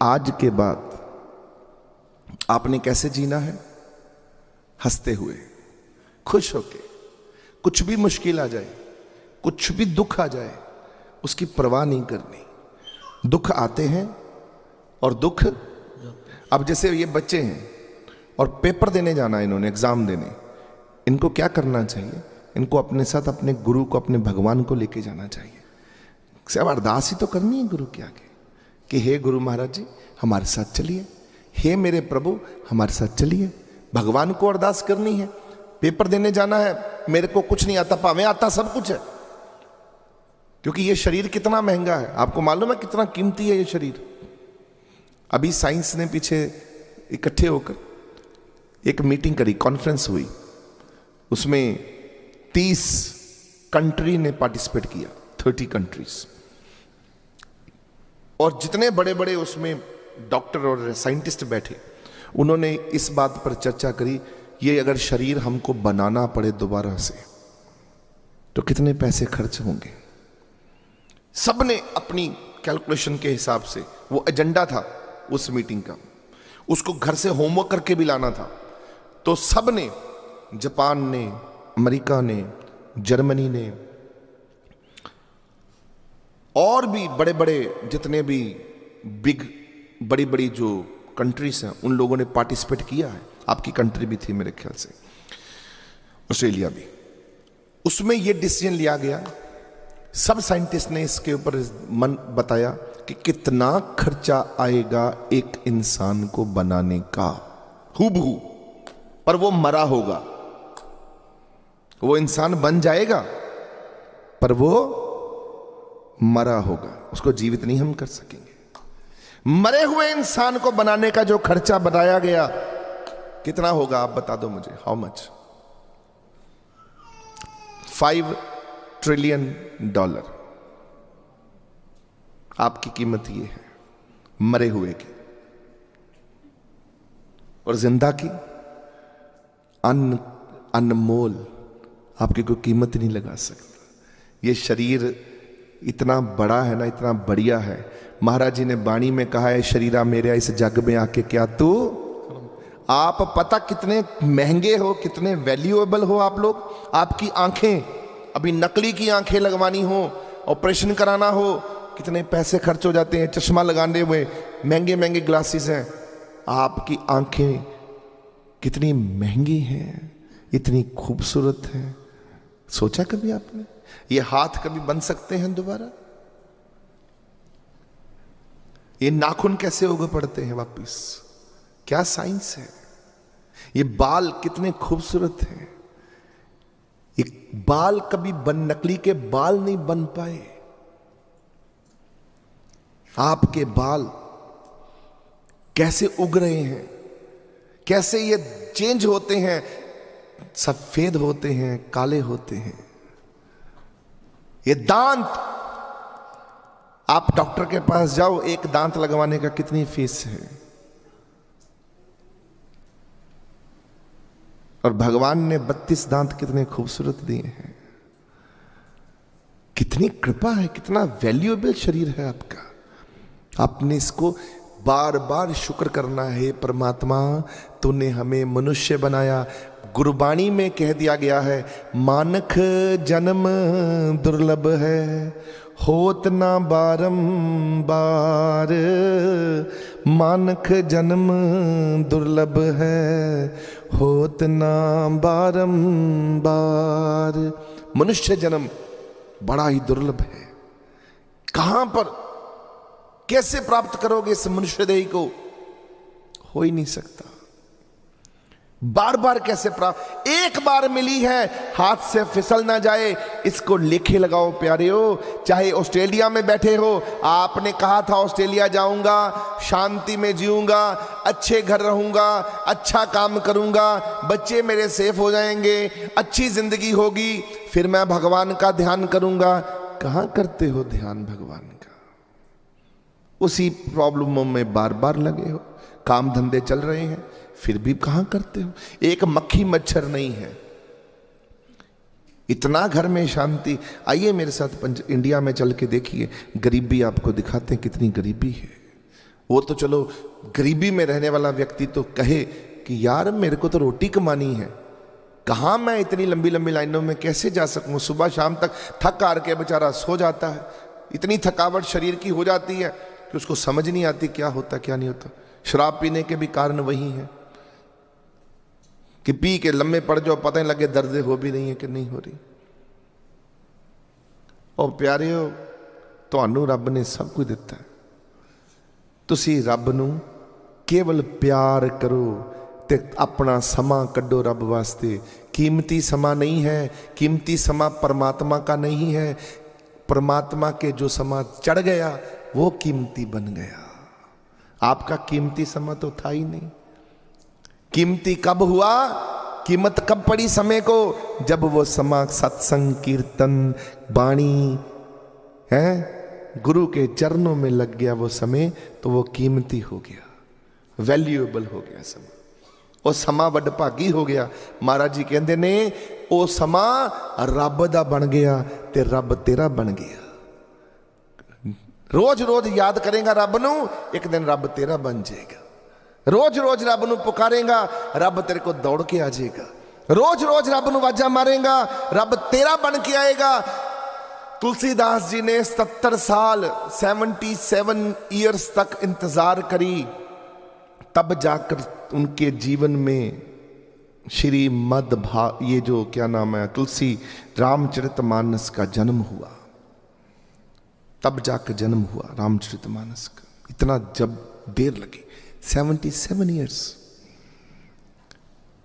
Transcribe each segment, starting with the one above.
आज के बाद आपने कैसे जीना है? हंसते हुए, खुश होके। कुछ भी मुश्किल आ जाए, कुछ भी दुख आ जाए, उसकी परवाह नहीं करनी। दुख आते हैं और दुख, अब जैसे ये बच्चे हैं और पेपर देने जाना है, इन्होंने एग्जाम देने, इनको क्या करना चाहिए? इनको अपने साथ अपने गुरु को, अपने भगवान को लेके जाना चाहिए। सब अरदास ही तो करनी है गुरु के आगे कि हे गुरु महाराज जी हमारे साथ चलिए, हे मेरे प्रभु हमारे साथ चलिए। भगवान को अरदास करनी है। पेपर देने जाना है, मेरे को कुछ नहीं आता, पावे आता सब कुछ है। क्योंकि ये शरीर कितना महंगा है, आपको मालूम है कितना कीमती है ये शरीर। अभी साइंस ने पीछे इकट्ठे होकर एक मीटिंग करी, कॉन्फ्रेंस हुई, उसमें 30 कंट्री ने पार्टिसिपेट किया, 30 कंट्रीज। और जितने बड़े बड़े उसमें डॉक्टर और साइंटिस्ट बैठे, उन्होंने इस बात पर चर्चा करी, ये अगर शरीर हमको बनाना पड़े दोबारा से तो कितने पैसे खर्च होंगे। सबने अपनी कैलकुलेशन के हिसाब से, वो एजेंडा था उस मीटिंग का, उसको घर से होमवर्क करके भी लाना था। तो सबने, जापान ने, अमेरिका ने, जर्मनी ने और भी बड़े बड़े जितने भी बिग बड़ी बड़ी जो कंट्रीज हैं, उन लोगों ने पार्टिसिपेट किया है। आपकी कंट्री भी थी मेरे ख्याल से, ऑस्ट्रेलिया भी। उसमें यह डिसीजन लिया गया, सब साइंटिस्ट ने इसके ऊपर मन बताया कि कितना खर्चा आएगा एक इंसान को बनाने का, हूबहू। पर वो मरा होगा, वो इंसान बन जाएगा पर वो मरा होगा, उसको जीवित नहीं हम कर सकेंगे। मरे हुए इंसान को बनाने का जो खर्चा बताया गया कितना होगा, आप बता दो मुझे, हाउ मच? $5 ट्रिलियन। आपकी कीमत ये है मरे हुए की, और जिंदा की अनमोल, आपकी कोई कीमत नहीं लगा सकता। ये शरीर इतना बड़ा है ना, इतना बढ़िया है। महाराज जी ने वाणी में कहा है, शरीरा मेरे इस जग में आके क्या तू। आप पता कितने महंगे हो, कितने वैल्यूएबल हो आप लोग। आपकी आंखें, अभी नकली की आंखें लगवानी हो, ऑपरेशन कराना हो, कितने पैसे खर्च हो जाते हैं। चश्मा लगाने हुए महंगे महंगे ग्लासेस हैं। आपकी आंखें कितनी महंगी हैं, इतनी खूबसूरत है। सोचा कभी आपने? ये हाथ कभी बन सकते हैं दोबारा? ये नाखून कैसे उग पड़ते हैं वापस? क्या साइंस है। ये बाल कितने खूबसूरत हैं। ये बाल कभी नकली के बाल नहीं बन पाए। आपके बाल कैसे उग रहे हैं, कैसे ये चेंज होते हैं, सफेद होते हैं, काले होते हैं। ये दांत, आप डॉक्टर के पास जाओ, एक दांत लगवाने का कितनी फीस है। और भगवान ने 32 दांत कितने खूबसूरत दिए हैं। कितनी कृपा है, कितना वैल्यूएबल शरीर है आपका। आपने इसको बार बार शुक्र करना है, परमात्मा तूने हमें मनुष्य बनाया। गुरबाणी में कह दिया गया है, मानख जन्म दुर्लभ है, होत ना बारंबार। मानख जन्म दुर्लभ है, होत ना बारंबार। मनुष्य जन्म बड़ा ही दुर्लभ है। कहां पर, कैसे प्राप्त करोगे इस मनुष्य देह को? हो ही नहीं सकता। बार बार कैसे प्राप्त, एक बार मिली है, हाथ से फिसल ना जाए, इसको लेखे लगाओ प्यारे हो। चाहे ऑस्ट्रेलिया में बैठे हो, आपने कहा था ऑस्ट्रेलिया जाऊंगा, शांति में जीऊंगा, अच्छे घर रहूंगा, अच्छा काम करूंगा, बच्चे मेरे सेफ हो जाएंगे, अच्छी जिंदगी होगी, फिर मैं भगवान का ध्यान करूंगा। कहां करते हो ध्यान भगवान का? उसी प्रॉब्लमों में बार बार लगे हो। काम धंधे चल रहे हैं, फिर भी कहां करते हो? एक मक्खी मच्छर नहीं है। इतना घर में शांति। आइए मेरे साथ इंडिया में चल के देखिए, गरीबी आपको दिखाते हैं, कितनी गरीबी है। वो तो चलो गरीबी में रहने वाला व्यक्ति तो कहे कि यार मेरे को तो रोटी कमानी है, कहाँ मैं इतनी लंबी लंबी लाइनों में कैसे जा सकूं, सुबह शाम तक थक हार के बेचारा सो जाता है। इतनी थकावट शरीर की हो जाती है कि उसको समझ नहीं आती क्या होता क्या नहीं होता। शराब पीने के भी कारण वही है कि पी के लम्बे पड़ जाओ, पता नहीं लगे दर्द हो भी रही है कि नहीं हो रही। और प्यारिओ, ਤੁਹਾਨੂੰ ਰੱਬ ਨੇ ਸਭ ਕੁਝ ਦਿੱਤਾ, ਤੁਸੀਂ ਰੱਬ ਨੂੰ केवल प्यार करो ते अपना समा कड्डो रब वास्ते। कीमती समा नहीं है, कीमती समा परमात्मा का नहीं है। परमात्मा के जो समा चढ़ गया वो कीमती बन गया। आपका कीमती समा तो था ही नहीं। कीमती कब हुआ, कीमत कब पड़ी समय को, जब वो समा सत्संग कीर्तन बाणी है गुरु के चरणों में लग गया वो समय, तो वो कीमती हो गया, वैल्यूएबल हो गया समा। ਉਹ ਸਮਾਂ ਵਡਭਾਗੀ ਹੋ ਗਿਆ। ਮਹਾਰਾਜ ਜੀ ਕਹਿੰਦੇ ਨੇ ਉਹ ਸਮਾਂ ਰੱਬ ਦਾ ਬਣ ਗਿਆ ਤੇ ਰੱਬ ਤੇਰਾ ਬਣ ਗਿਆ। ਰੋਜ਼ ਰੋਜ਼ ਯਾਦ ਕਰੇਗਾ ਰੱਬ ਨੂੰ, ਇੱਕ ਦਿਨ ਰੱਬ ਤੇਰਾ ਬਣ ਜਾਏਗਾ। ਰੋਜ਼ ਰੋਜ਼ ਰੱਬ ਨੂੰ ਪੁਕਾਰੇਗਾ, ਰੱਬ ਤੇਰੇ ਕੋਲ ਦੌੜ ਕੇ ਆ ਜਾਏਗਾ। ਰੋਜ਼ ਰੋਜ਼ ਰੱਬ ਨੂੰ ਆਵਾਜ਼ਾਂ ਮਾਰੇਗਾ, ਰੱਬ ਤੇਰਾ ਬਣ ਕੇ ਆਏਗਾ। तुलसीदास जी ने 77 साल 77 ईयर्स तक इंतजार करी, तब जाकर उनके जीवन में श्री ये जो क्या नाम है तुलसी रामचरितमानस का जन्म हुआ। तब जाकर जन्म हुआ रामचरितमानस का। इतना जब देर लगी, 77 ईयर्स।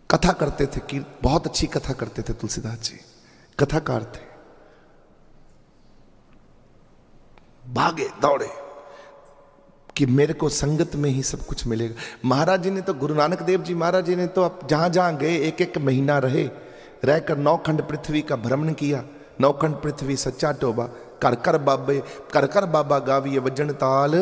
कथा करते थे कि बहुत अच्छी कथा करते थे तुलसीदास जी, कथाकार थे। भागे दौड़े कि मेरे को संगत में ही सब कुछ मिलेगा। महाराज जी ने तो, गुरु नानक देव जी महाराज जी ने तो अब जहां जहां गए एक एक महीना रहकर 9 खंड पृथ्वी का भ्रमण किया। 9 खंड पृथ्वी सच्चा टोबा, कर कर बाबा गावीए वजन ताल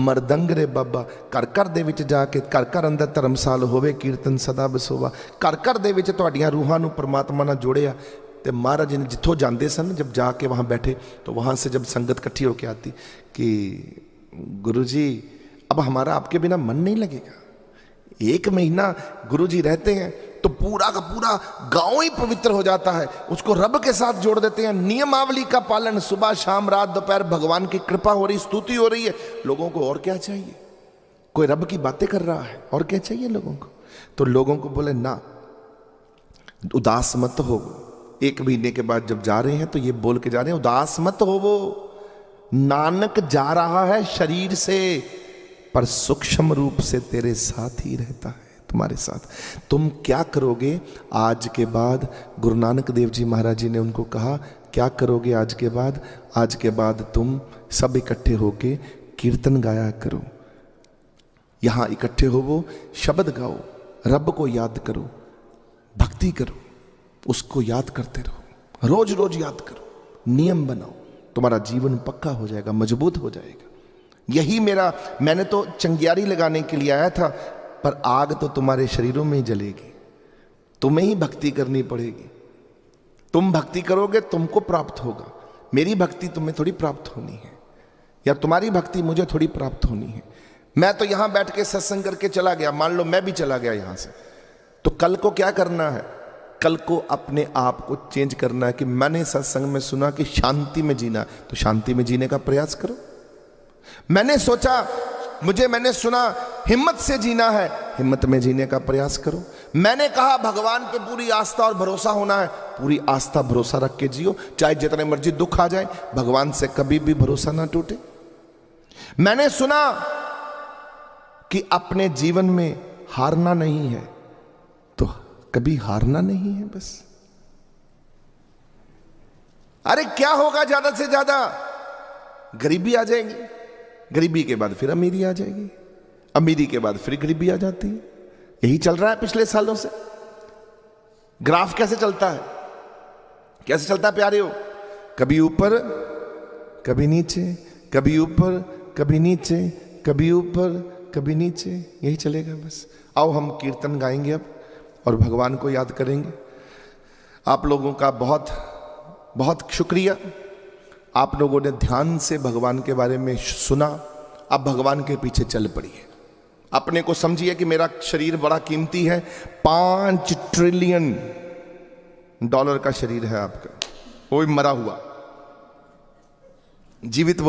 मरदंग रे बाबा। घर दे विच जाके घर अंदर धर्मसाल होवे कीर्तन सदा बसोवा। घर दे विच तुहाडियां रूहां नूं परमात्मा नाल जोड़िया। तो महाराज जी ने जिथों जाते सन, जब जाके वहाँ बैठे तो वहाँ से जब संगत इकट्ठी होकर आती कि गुरुजी अब हमारा आपके बिना मन नहीं लगेगा। 1 महीना गुरुजी रहते हैं तो पूरा का पूरा गांव ही पवित्र हो जाता है, उसको रब के साथ जोड़ देते हैं। नियमावली का पालन, सुबह शाम रात दोपहर भगवान की कृपा हो रही, स्तुति हो रही है। लोगों को और क्या चाहिए? कोई रब की बातें कर रहा है, और क्या चाहिए लोगों को? तो लोगों को बोले ना, उदास मत हो। 1 महीने के बाद जब जा रहे हैं तो ये बोल के जा रहे हैं, उदास मत हो, वो नानक जा रहा है शरीर से, पर सूक्ष्म रूप से तेरे साथ ही रहता है, तुम्हारे साथ। तुम क्या करोगे आज के बाद? गुरु नानक देव जी महाराज जी ने उनको कहा, क्या करोगे आज के बाद? आज के बाद तुम सब इकट्ठे होके कीर्तन गाया करो, यहां इकट्ठे होवो, शब्द गाओ, रब को याद करो, भक्ति करो, उसको याद करते रहो, रोज रोज याद करो, नियम बनाओ, तुम्हारा जीवन पक्का हो जाएगा, मजबूत हो जाएगा। यही मैंने तो चंगियारी लगाने के लिए आया था, पर आग तो तुम्हारे शरीरों में ही जलेगी। तुम्हें ही भक्ति करनी पड़ेगी। तुम भक्ति करोगे तुमको प्राप्त होगा। मेरी भक्ति तुम्हें थोड़ी प्राप्त होनी है, या तुम्हारी भक्ति मुझे थोड़ी प्राप्त होनी है। मैं तो यहां बैठ के सत्संग करके चला गया, मान लो मैं भी चला गया यहां से, तो कल को क्या करना है? कल को अपने आप को चेंज करना है कि मैंने सत्संग में सुना कि शांति में जीना, तो शांति में जीने का प्रयास करो। मैंने सुना हिम्मत से जीना है, हिम्मत में जीने का प्रयास करो। मैंने कहा भगवान पे पूरी आस्था और भरोसा होना है, पूरी आस्था भरोसा रख के जियो, चाहे जितने मर्जी दुख आ जाए, भगवान से कभी भी भरोसा ना टूटे। मैंने सुना कि अपने जीवन में हारना नहीं है, तो कभी हारना नहीं है बस। अरे क्या होगा ज्यादा से ज्यादा? गरीबी आ जाएगी, गरीबी के बाद फिर अमीरी आ जाएगी, अमीरी के बाद फिर गरीबी आ जाती है। यही चल रहा है पिछले सालों से। ग्राफ कैसे चलता है? कैसे चलता है प्यारे हो? कभी ऊपर कभी नीचे, कभी ऊपर कभी नीचे, कभी ऊपर कभी नीचे, यही चलेगा बस। आओ हम कीर्तन गाएंगे अब और भगवान को याद करेंगे। आप लोगों का बहुत बहुत शुक्रिया। आप लोगों ने ध्यान से भगवान के बारे में सुना आप भगवान के पीछे चल पड़िए। अपने को समझिए कि मेरा शरीर बड़ा कीमती है, 5 ट्रिलियन डॉलर का शरीर है आपका, वो भी मरा हुआ, जीवित वो